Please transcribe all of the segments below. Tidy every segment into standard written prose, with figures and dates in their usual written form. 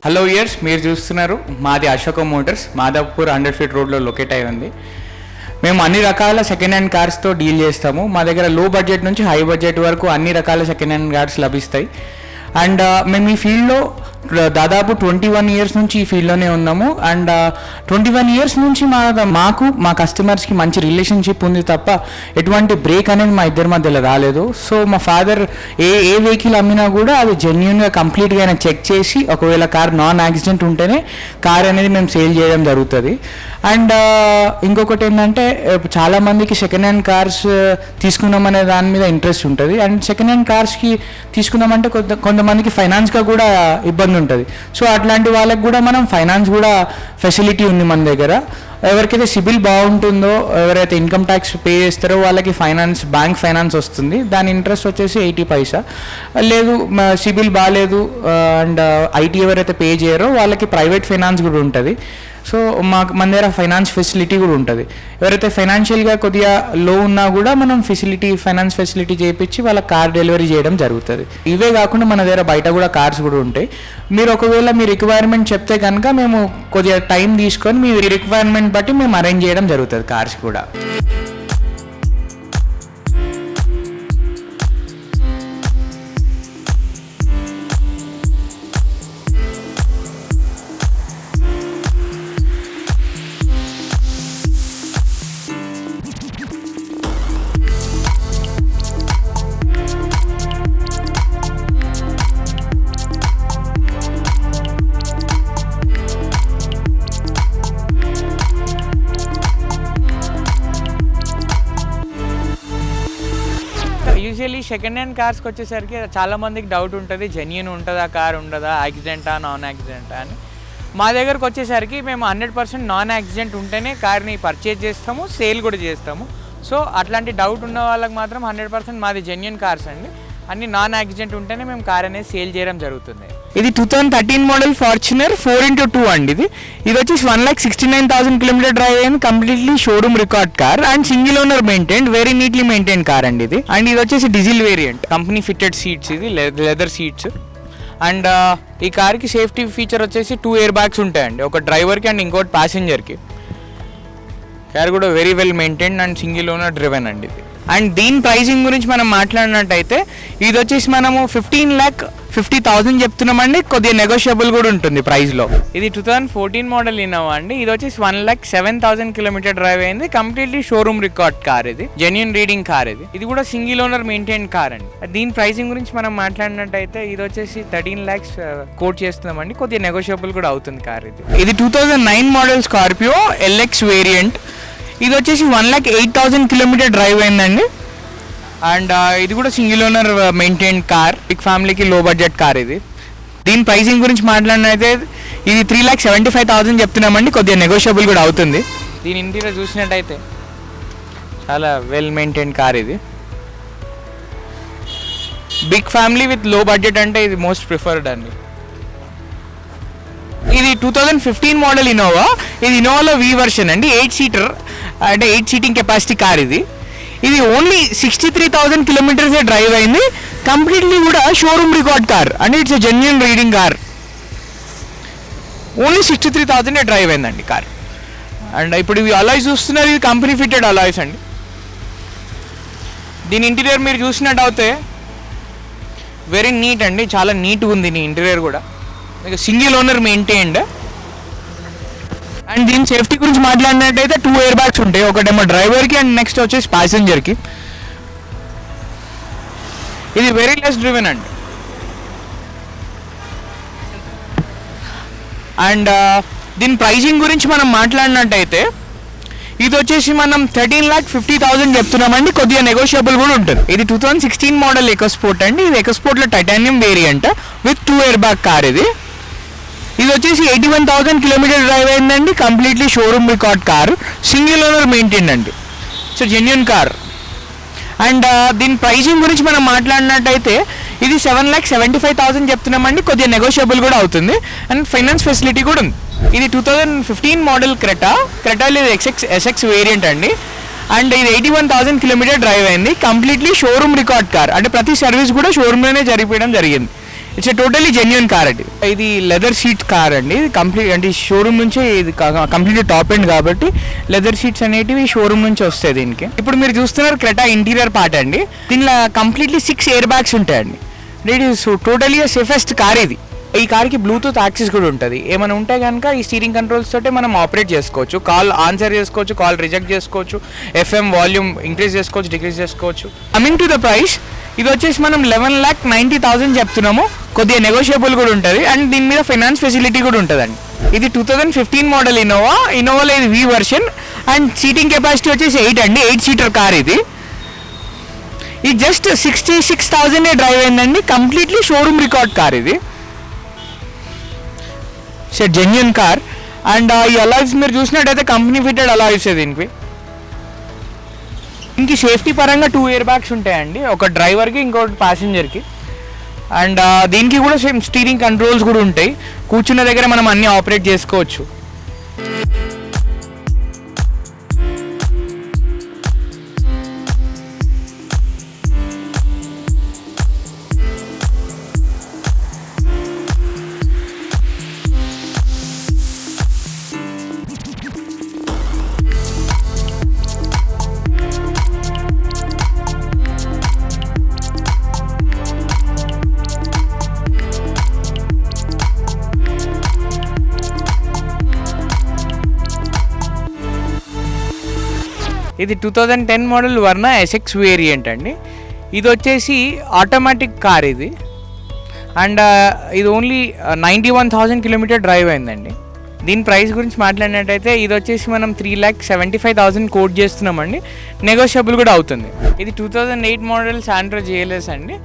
Hello years, మీరు చూస్తున్నారు మాది అశోక మోటార్స్, మాదాపూర్ 100 ఫీట్ రోడ్లో లొకేట్ అయి ఉంది. మేము అన్ని రకాల సెకండ్ హ్యాండ్ కార్స్తో డీల్ చేస్తాము. మా దగ్గర లో బడ్జెట్ నుంచి హై బడ్జెట్ వరకు అన్ని రకాల సెకండ్ హ్యాండ్ కార్స్ లభిస్తాయి. అండ్ మేము ఈ ఫీల్డ్లో దాదాపు 21 ఇయర్స్ నుంచి ఈ ఫీల్డ్లోనే ఉన్నాము. అండ్ 21 ఇయర్స్ నుంచి మా కస్టమర్స్కి మంచి రిలేషన్షిప్ ఉంది తప్ప ఎటువంటి బ్రేక్ అనేది మా ఇద్దరి మధ్యలో రాలేదు. సో మా ఫాదర్ ఏ వెహికల్ అమ్మినా కూడా అది జెన్యున్గా కంప్లీట్గా ఆయన చెక్ చేసి, ఒకవేళ కార్ నాన్ యాక్సిడెంట్ ఉంటేనే కార్ అనేది మేము సేల్ చేయడం జరుగుతుంది. అండ్ ఇంకొకటి ఏంటంటే, చాలామందికి సెకండ్ హ్యాండ్ కార్స్ తీసుకున్నామనే దాని మీద ఇంట్రెస్ట్ ఉంటుంది. అండ్ సెకండ్ హ్యాండ్ కార్స్కి తీసుకున్నామంటే కొంతమందికి ఫైనాన్స్గా కూడా ఇబ్బంది ఉంటుంది. సో అట్లాంటి వాళ్ళకి కూడా మనం ఫైనాన్స్ కూడా ఫెసిలిటీ ఉంది మన దగ్గర. ఎవరికైతే సిబిల్ బాగుంటుందో, ఎవరైతే ఇన్కమ్ ట్యాక్స్ పే చేస్తారో వాళ్ళకి బ్యాంక్ ఫైనాన్స్ వస్తుంది. దాని ఇంట్రెస్ట్ వచ్చేసి 80 పైసా. లేదు సిబిల్ బాగాలేదు అండ్ ఐటీ ఎవరైతే పే చేయరో వాళ్ళకి ప్రైవేట్ ఫైనాన్స్ కూడా ఉంటుంది. సో మన దగ్గర ఫైనాన్స్ ఫెసిలిటీ కూడా ఉంటుంది. ఎవరైతే ఫైనాన్షియల్గా కొద్దిగా లో ఉన్నా కూడా మనం ఫైనాన్స్ ఫెసిలిటీ చేయించి వాళ్ళ కార్ డెలివరీ చేయడం జరుగుతుంది. ఇవే కాకుండా మన దగ్గర బయట కూడా కార్స్ కూడా ఉంటాయి. మీరు ఒకవేళ మీ రిక్వైర్మెంట్ చెప్తే కనుక మేము కొద్దిగా టైం తీసుకొని మీ రిక్వైర్మెంట్ బట్టి మేము అరేంజ్ చేయడం జరుగుతుంది కార్స్ కూడా. యూజువల్లీ సెకండ్ హ్యాండ్ కార్స్కి వచ్చేసరికి చాలామందికి డౌట్ ఉంటుంది, జెన్యూన్ ఉంటుందా కార్, ఉండదా, యాక్సిడెంటా నాన్ యాక్సిడెంటా అని. మా దగ్గరకు వచ్చేసరికి మేము 100% నాన్ యాక్సిడెంట్ ఉంటేనే కార్ని పర్చేజ్ చేస్తాము, సేల్ కూడా చేస్తాము. సో అట్లాంటి డౌట్ ఉన్న వాళ్ళకి మాత్రం 100% మాది జెన్యూన్ కార్స్ అండి. అన్ని నాన్ యాక్సిడెంట్ ఉంటేనే మేము కార్ అనేది సేల్ చేయడం జరుగుతుంది. ఇది 2013 మోడల్ ఫార్చునర్ 4x2 అండి. ఇది వచ్చేసి 1,69,000 కిలోమీటర్ డ్రైవ్ అయింది. Completely showroom record car and single owner maintain, very neatly maintain car అండి ఇది. అండ్ ఇది వచ్చేసి diesel variant, company fitted seats, ఇది లెదర్ సీట్స్. అండ్ ఈ కార్కి సేఫ్టీ ఫీచర్ వచ్చేసి 2 ఎయిర్ బ్యాగ్స్ ఉంటాయండి, ఒక డ్రైవర్కి అండ్ ఇంకోటి ప్యాసింజర్కి. కార్ కూడా very well maintain and single owner driven అండి ఇది. అండ్ దీని ప్రైసింగ్ గురించి మనం మాట్లాడినట్టయితే ఇది వచ్చేసి మనము 15,50,000 చెప్తున్నామండి. కొద్దిగా నెగోషియబుల్ కూడా ఉంటుంది ప్రైస్లో. ఇది 2014 మోడల్ ఇన్నోవా అండి. ఇది వచ్చేసి 1,07,000 కిలోమీటర్ డ్రైవ్ అయింది. కంప్లీట్లీ షోరూమ్ రికార్డ్ కార్ ఇది, జెన్యూన్ రీడింగ్ కార్ ఇది. ఇది కూడా సింగిల్ ఓనర్ మెయింటైన్ కార్ అండి. దీని ప్రైసింగ్ గురించి మనం మాట్లాడినట్టయితే ఇది వచ్చేసి 13 lakhs కోట్ చేస్తున్నామండి. కొద్దిగా నెగోషియబుల్ కూడా అవుతుంది కార్ ఇది. ఇది 2009 మోడల్ స్కార్పియో LX వేరియంట్. ఇది వచ్చేసి 1,08,000 కిలోమీటర్ డ్రైవ్ అయిందండి. అండ్ ఇది కూడా single owner maintain car, big ఫ్యామిలీకి లో బడ్జెట్ కార్ ఇది. దీని ప్రైసింగ్ గురించి మాట్లాడినైతే ఇది 3,75,000 చెప్తున్నామండి. కొద్దిగా నెగోషియబుల్ కూడా అవుతుంది. దీని ఇంటీరియర్ చూసినట్టయితే చాలా వెల్ మెయింటైన్ కార్ ఇది. Big family with low budget అంటే ఇది మోస్ట్ ప్రిఫర్డ్ అండి. ఇది 2015 మోడల్ ఇన్నోవా. ఇది ఇన్నోవాలో V వర్షన్ అండి, 8 సీటర్ అంటే 8 సీటింగ్ కెపాసిటీ కార్ ఇది. ఇది ఓన్లీ 63,000 కిలోమీటర్సే డ్రైవ్ అయింది. కంప్లీట్లీ కూడా షోరూమ్ రికార్డ్ కార్ అంటే it's genuine reading car. Only 63,000 drive అయిందండి కార్. అండ్ ఇప్పుడు ఇవి అలాయ్స్ చూస్తున్నారు, ఇది కంపెనీ ఫిట్టెడ్ అలాయ్స్ అండి. దీని ఇంటీరియర్ మీరు చూసినట్టు అయితే వెరీ నీట్ అండి, చాలా నీట్గా ఉంది దీని ఇంటీరియర్ కూడా. Single owner maintained. అండ్ దీని సేఫ్టీ గురించి మాట్లాడినట్టయితే 2 ఎయిర్ బ్యాగ్స్ ఉంటాయి, ఒకటేమో డ్రైవర్కి అండ్ నెక్స్ట్ వచ్చేసి ప్యాసింజర్కి. ఇది వెరీ లెస్ డ్రివెన్ అండి. అండ్ దీని ప్రైసింగ్ గురించి మనం మాట్లాడినట్టయితే ఇది వచ్చేసి మనం 13,50,000 చెప్తున్నామండి. కొద్దిగా నెగోషియబుల్ కూడా ఉంటుంది. ఇది 2016 మోడల్ ఎకోస్పోర్ట్ అండి. ఇది ఎకోస్పోర్ట్లో titanium variant with 2 air bag car ఇది. ఇది వచ్చేసి 81,000 కిలోమీటర్ డ్రైవ్ అయిందండి. Completely showroom record car, single owner maintain అండి. So genuine car. అండ్ దీని ప్రైసింగ్ గురించి మనం మాట్లాడినట్టయితే ఇది 7,75,000 చెప్తున్నామండి. కొద్దిగా నెగోషియబుల్ కూడా అవుతుంది అండ్ ఫైనాన్స్ ఫెసిలిటీ కూడా ఉంది. ఇది 2015 మోడల్ క్రెటాలో ఇది SX వేరియంట్ అండి. అండ్ ఇది 81,000 కిలోమీటర్ డ్రైవ్ అయింది. కంప్లీట్లీ షోరూమ్ రికార్డ్ కార్ అంటే ప్రతి సర్వీస్ కూడా షోరూమ్లోనే జరిపించడం జరిగింది. ఇట్స్ టోటలీ జెన్యూన్ కార్ అండి. ఇది లెదర్ సీట్ కార్ అండి. ఇది కంప్లీట్ అంటే షోరూమ్ నుంచే ఇది కంప్లీట్ టాప్ ఎండ్ కాబట్టి లెదర్ సీట్స్ అనేటివి షోరూమ్ నుంచి వస్తాయి దీనికి. ఇప్పుడు మీరు చూస్తున్నారు క్రెటా ఇంటీరియర్ పార్ట్ అండి. దీనిలో కంప్లీట్లీ 6 ఎయిర్ బ్యాగ్స్ ఉంటాయండి. It is totally safest car ఇది. ఈ కార్కి బ్లూటూత్ యాక్సెస్ కూడా ఉంటుంది. ఏమైనా ఉంటే కనుక ఈ స్టీరింగ్ కంట్రోల్స్ తోటే మనం ఆపరేట్ చేసుకోవచ్చు. కాల్ ఆన్సర్ చేసుకోవచ్చు, కాల్ రిజెక్ట్ చేసుకోవచ్చు, FM వాల్యూమ్ ఇంక్రీజ్ చేసుకోవచ్చు, డిక్రీజ్ చేసుకోవచ్చు. కమింగ్ టు ద ప్రైస్, ఇది వచ్చేసి మనం 11,90,000 చెప్తున్నాము. కొద్దిగా నెగోషియబుల్ కూడా ఉంటుంది అండ్ దీని మీద ఫైనాన్స్ ఫెసిలిటీ కూడా ఉంటుందండి. ఇది 2015 మోడల్ ఇన్నోవాలో ఇది V version and seating capacity వచ్చేసి 8 అండి. 8 సీటర్ కార్ ఇది. ఇది జస్ట్ 66,000 డ్రైవ్ అయిందండి. కంప్లీట్లీ షోరూమ్ రికార్డ్ కార్ ఇది. జెన్యూన్ కార్ అండ్ ఈ అలాయ్స్ మీరు చూసినట్టయితే కంపెనీ ఫిటెడ్ అలాయ్స్ దీనికి. ఇంక సేఫ్టీ పరంగా 2 ఎయిర్ బ్యాగ్స్ ఉంటాయండి, ఒక డ్రైవర్కి ఇంకోటి ప్యాసింజర్కి. అండ్ దీనికి కూడా సేమ్ స్టీరింగ్ కంట్రోల్స్ కూడా ఉంటాయి. కూర్చున్న దగ్గర మనం అన్నీ ఆపరేట్ చేసుకోవచ్చు. ఇది 2010 మోడల్ వర్నా SX వేరియంట్ అండి. ఇది వచ్చేసి ఆటోమేటిక్ కార్ ఇది అండ్ ఇది ఓన్లీ 91,000 కిలోమీటర్ డ్రైవ్ అయిందండి. దీని ప్రైస్ గురించి మాట్లాడినట్టయితే ఇది వచ్చేసి మనం 3,75,000 కోట్ చేస్తున్నామండి. నెగోషియబుల్ కూడా అవుతుంది. ఇది 2008 మోడల్ శాంట్రో GLS అండి.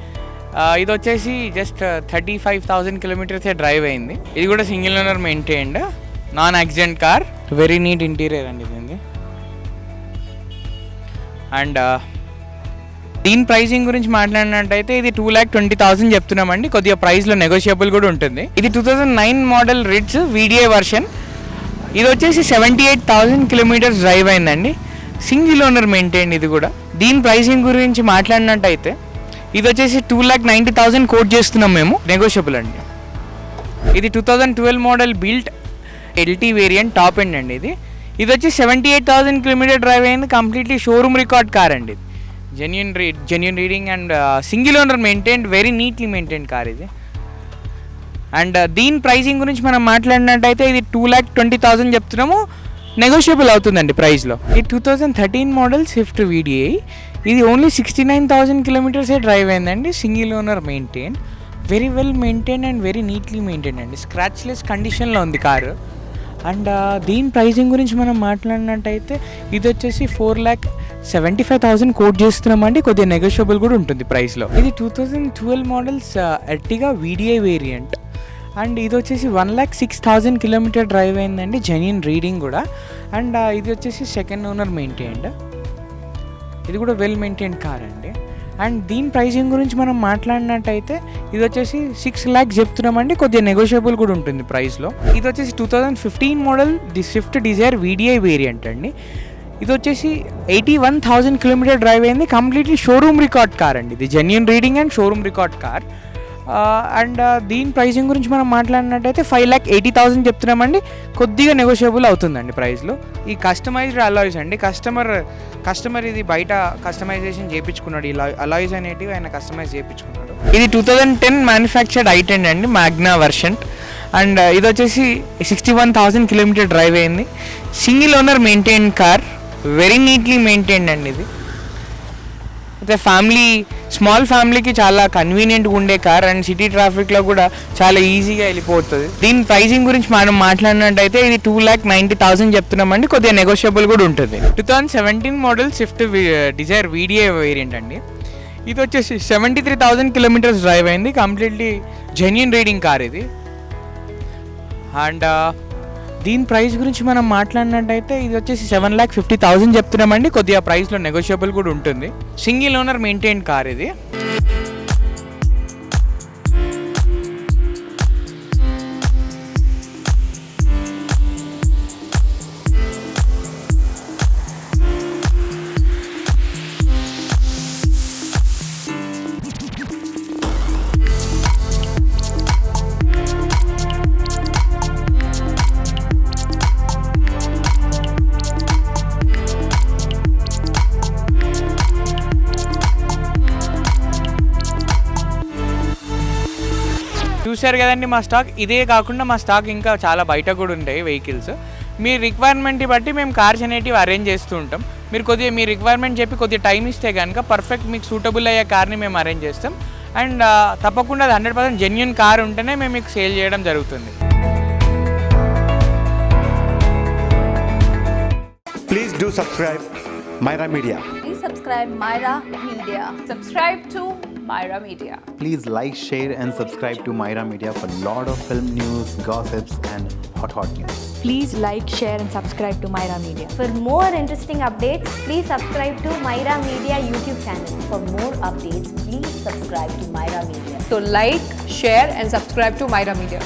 ఇది వచ్చేసి జస్ట్ 35,000 కిలోమీటర్సే డ్రైవ్ అయింది. ఇది కూడా single owner maintained non accident car. Very neat interior అండి దీనికి. అండ్ దీని ప్రైసింగ్ గురించి మాట్లాడినట్టయితే ఇది 2,20,000 చెప్తున్నామండి. కొద్దిగా ప్రైస్లో నెగోషియబుల్ కూడా ఉంటుంది. ఇది 2009 మోడల్ రిడ్జ్ VDI వర్షన్. ఇది వచ్చేసి 78,000 కిలోమీటర్స్ డ్రైవ్ అయిందండి. సింగిల్ ఓనర్ మెయింటైన్ ఇది కూడా. దీని ప్రైసింగ్ గురించి మాట్లాడినట్టయితే ఇది వచ్చేసి 2,90,000 కోట్ చేస్తున్నాం మేము, నెగోషియబుల్ అండి. ఇది 2012 model built LT variant top end అండి. ఇది వచ్చి 78,000 కిలోమీటర్ డ్రైవ్ అయింది. కంప్లీట్లీ షోరూమ్ రికార్డ్ కార్ అండి. Genuine reading and single owner maintained, very neatly maintained car ఇది. అండ్ దీని ప్రైసింగ్ గురించి మనం మాట్లాడినట్టయితే ఇది 2,20,000 చెప్తున్నాము, నెగోషియబుల్ అవుతుందండి ప్రైస్లో. ఇది 2013 మోడల్ స్విఫ్ట్ VDI. ఇది ఓన్లీ 69,000 కిలోమీటర్సే డ్రైవ్ అయిందండి. Single owner maintain, very well maintain and very neatly maintain అండి. స్క్రాచ్లెస్ కండిషన్లో ఉంది కారు. అండ్ దీని ప్రైసింగ్ గురించి మనం మాట్లాడినట్టయితే ఇది వచ్చేసి 4,75,000 కోట్ చేస్తున్నామండి. కొద్దిగా నెగోషియబుల్ కూడా ఉంటుంది ప్రైస్లో. ఇది 2012 models Ertiga VDI variant and ఇది వచ్చేసి 1,06,000 కిలోమీటర్ డ్రైవ్ అయిందండి. జెన్యూన్ రీడింగ్ కూడా. అండ్ ఇది వచ్చేసి సెకండ్ ఓనర్ మెయింటైన్డ్. ఇది కూడా వెల్ మెయింటైన్డ్ కార్ అండి. అండ్ దీని ప్రైసింగ్ గురించి మనం మాట్లాడినట్టయితే ఇది వచ్చేసి 6 lakhs చెప్తున్నామండి. కొద్దిగా నెగోషియబుల్ కూడా ఉంటుంది ప్రైస్లో. ఇది వచ్చేసి 2015 model the Swift Dzire VDI variant అండి. ఇది వచ్చేసి 81,000 కిలోమీటర్ డ్రైవ్ అయింది. కంప్లీట్లీ షోరూమ్ రికార్డ్ కార్ అండి. ఇది genuine reading and showroom record car. And దీని ప్రైసింగ్ గురించి మనం మాట్లాడినట్టయితే 5,80,000 చెప్తున్నామండి. కొద్దిగా నెగోషియబుల్ అవుతుందండి ప్రైస్లో. ఈ కస్టమైజ్డ్ అలాయ్స్ అండి. కస్టమర్ ఇది బయట కస్టమైజేషన్ చేయించుకున్నాడు. ఈ అలాయ్స్ అనేటివి ఆయన కస్టమైజ్ చేయించుకున్నాడు. ఇది 2010 మ్యానుఫ్యాక్చర్డ్ i10 అండి, మ్యాగ్నా వర్షన్. అండ్ ఇది వచ్చేసి 61,000 కిలోమీటర్ డ్రైవ్ అయింది. Single owner maintain car, very neatly maintained అండి ఇది. అయితే స్మాల్ ఫ్యామిలీకి చాలా కన్వీనియంట్గా ఉండే కార్ అండ్ సిటీ ట్రాఫిక్లో కూడా చాలా ఈజీగా వెళ్ళిపోతుంది. దీని ప్రైసింగ్ గురించి మనం మాట్లాడినట్టయితే ఇది 2,90,000 చెప్తున్నామండి. కొద్దిగా నెగోషియబుల్ కూడా ఉంటుంది. 2017 model Swift Dzire VDI variant అండి. ఇది వచ్చేసి 73,000 కిలోమీటర్స్ డ్రైవ్ అయింది. కంప్లీట్లీ జెన్యూన్ రీడింగ్ కార్ ఇది. అండ్ దీని ప్రైస్ గురించి మనం మాట్లాడినట్టయితే ఇది వచ్చేసి 7,50,000 చెప్తున్నామండి. కొద్దిగా ప్రైస్లో నెగోషియబుల్ కూడా ఉంటుంది. సింగిల్ ఓనర్ మెయింటైన్ కార్ ఇది. చూశారు కదండి మా స్టాక్. ఇదే కాకుండా మా స్టాక్ ఇంకా చాలా బయట కూడా ఉంటాయి వెహికల్స్. మీ రిక్వైర్మెంట్ని బట్టి మేము కార్స్ అనేటివి అరేంజ్ చేస్తూ ఉంటాం. మీరు కొద్దిగా మీ రిక్వైర్మెంట్ చెప్పి కొద్దిగా టైం ఇస్తే కనుక పర్ఫెక్ట్ మీకు సూటబుల్ అయ్యే కార్ని మేము అరేంజ్ చేస్తాం. అండ్ తప్పకుండా అది 100% జెన్యూన్ కార్ ఉంటేనే మేము మీకు సేల్ చేయడం జరుగుతుంది. Please do subscribe Myra Media. Please subscribe Myra Media. Subscribe to Myra Media. Please like, share and subscribe to Myra Media for lot of film news, gossips and hot news. Please like, share and subscribe to Myra Media. For more interesting updates, please subscribe to Myra Media YouTube channel. For more updates, please subscribe to Myra Media. So like, share and subscribe to Myra Media.